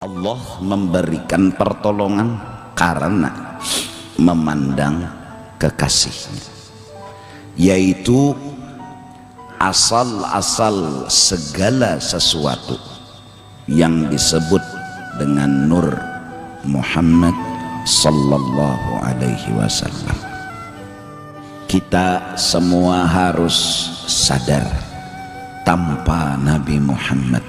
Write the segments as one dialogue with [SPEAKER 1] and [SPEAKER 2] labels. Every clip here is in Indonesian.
[SPEAKER 1] Allah memberikan pertolongan karena memandang kekasihnya, yaitu asal-asal segala sesuatu yang disebut dengan Nur Muhammad sallallahu alaihi wasallam. Kita semua harus sadar, tanpa Nabi Muhammad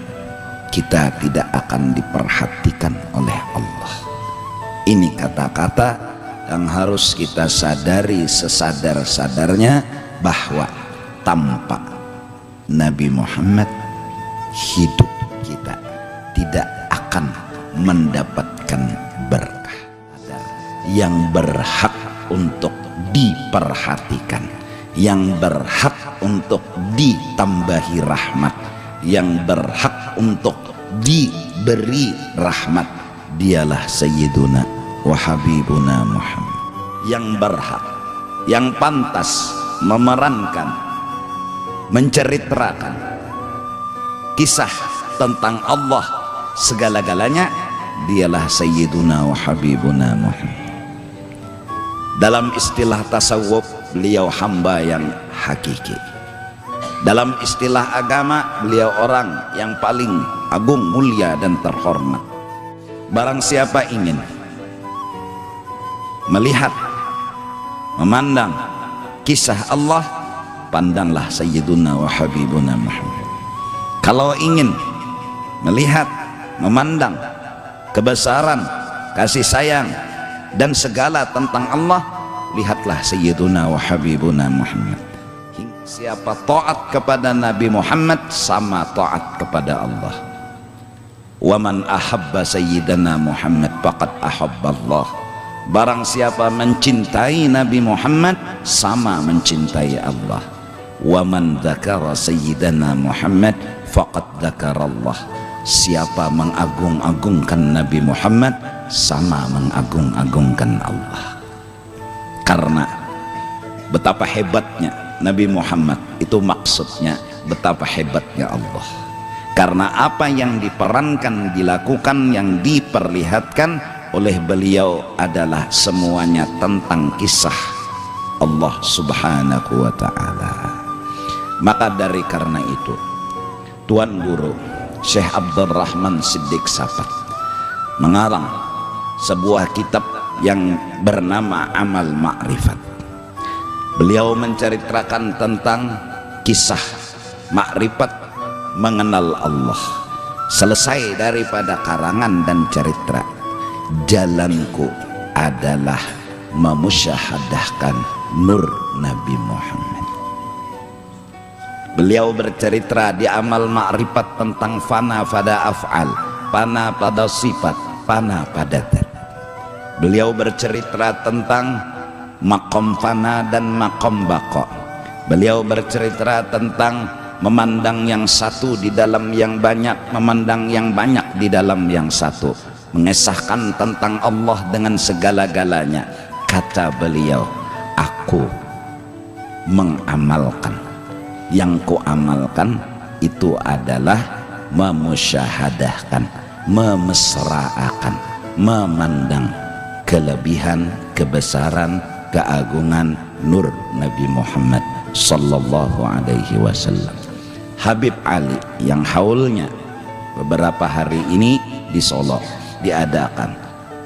[SPEAKER 1] kita tidak akan diperhatikan oleh Allah. Ini kata-kata yang harus kita sadari sesadar-sadarnya, bahwa tanpa Nabi Muhammad hidup kita tidak akan mendapatkan berkah. Yang berhak untuk diperhatikan, yang berhak untuk ditambahi rahmat, yang berhak untuk diberi rahmat, dialah Sayyiduna wa Habibuna Muhammad. Yang berhak, yang pantas memerankan, menceritakan kisah tentang Allah segala-galanya, dialah Sayyiduna wa Habibuna Muhammad. Dalam istilah tasawuf, beliau hamba yang hakiki. Dalam istilah agama, beliau orang yang paling agung, mulia dan terhormat. Barang siapa ingin melihat, memandang kisah Allah, pandanglah Sayyiduna wa Habibuna Muhammad. Kalau ingin melihat, memandang kebesaran, kasih sayang dan segala tentang Allah, lihatlah Sayyiduna wa Habibuna Muhammad. Siapa taat kepada Nabi Muhammad sama taat kepada Allah. Wa man ahabba sayyidana Muhammad faqad ahabballah. Barang siapa mencintai Nabi Muhammad sama mencintai Allah. Wa man dzakara sayyidana Muhammad faqad dzakarallah. Siapa mengagung-agungkan Nabi Muhammad sama mengagung-agungkan Allah. Karena betapa hebatnya Nabi Muhammad, itu maksudnya betapa hebatnya Allah. Karena apa yang diperankan, dilakukan, yang diperlihatkan oleh beliau adalah semuanya tentang kisah Allah subhanahu wa ta'ala. Maka dari karena itu, Tuan Guru Syekh Abdul Rahman Siddiq Sapat mengarang sebuah kitab yang bernama Amal Ma'rifat. Beliau menceritakan tentang kisah makrifat mengenal Allah. Selesai daripada karangan dan cerita, jalanku adalah memusyahadahkan nur Nabi Muhammad. Beliau bercerita di Amal Ma'rifat tentang fana pada af'al, fana pada sifat, fana pada zat. Beliau bercerita tentang makom fana dan makom bako. Beliau bercerita tentang memandang yang satu di dalam yang banyak, memandang yang banyak di dalam yang satu, mengesahkan tentang Allah dengan segala-galanya. Kata beliau, aku mengamalkan, yang ku amalkan itu adalah memusyahadahkan, memesraakan, memandang kelebihan, kebesaran, keagungan nur Nabi Muhammad sallallahu alaihi wasallam. Habib Ali yang haulnya beberapa hari ini di Solo diadakan,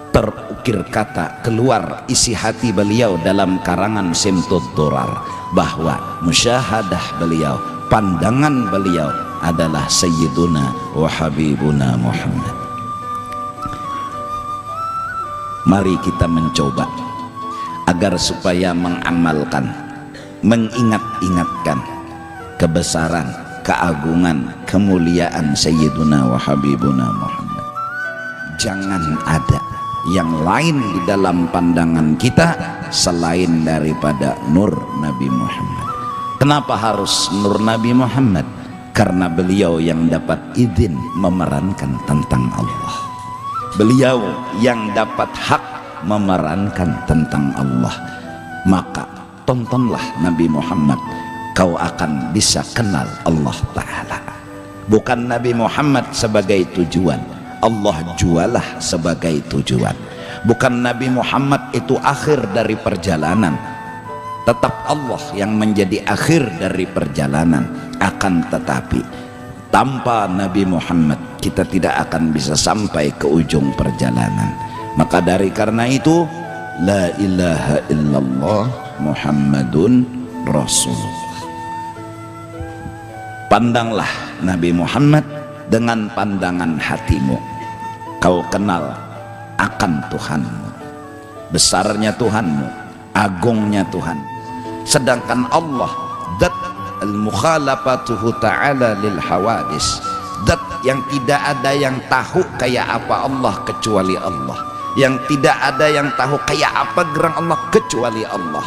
[SPEAKER 1] terukir kata keluar isi hati beliau dalam karangan Simtud Durar, bahwa musyahadah beliau, pandangan beliau adalah Sayyiduna wa Habibuna Muhammad. Mari kita mencoba agar supaya mengamalkan, mengingat-ingatkan kebesaran, keagungan, kemuliaan Sayyiduna wa Habibuna Muhammad. Jangan ada yang lain di dalam pandangan kita selain daripada nur Nabi Muhammad. Kenapa harus nur Nabi Muhammad? Karena beliau yang dapat izin memerankan tentang Allah. Beliau yang dapat hak memerankan tentang Allah. Maka tontonlah Nabi Muhammad, kau akan bisa kenal Allah Ta'ala. Bukan Nabi Muhammad sebagai tujuan, Allah jualah sebagai tujuan. Bukan Nabi Muhammad itu akhir dari perjalanan, tetap Allah yang menjadi akhir dari perjalanan. Akan tetapi tanpa Nabi Muhammad kita tidak akan bisa sampai ke ujung perjalanan. Maka dari karena itu, la ilaha illallah Muhammadun Rasulullah. Pandanglah Nabi Muhammad dengan pandangan hatimu. Kau kenal akan Tuhanmu, besarnya Tuhanmu, agungnya Tuhan. Sedangkan Allah dat al-mukhalafatuhu ta'ala lil hawadis, dat yang tidak ada yang tahu kayak apa Allah kecuali Allah, yang tidak ada yang tahu kayak apa gerak Allah kecuali Allah.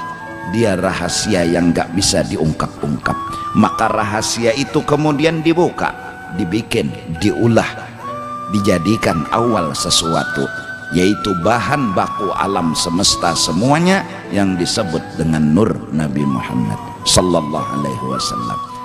[SPEAKER 1] Dia rahasia yang gak bisa diungkap-ungkap. Maka rahasia itu kemudian dibuka, dibikin, diulah, dijadikan awal sesuatu, yaitu bahan baku alam semesta semuanya yang disebut dengan nur Nabi Muhammad sallallahu alaihi wasallam.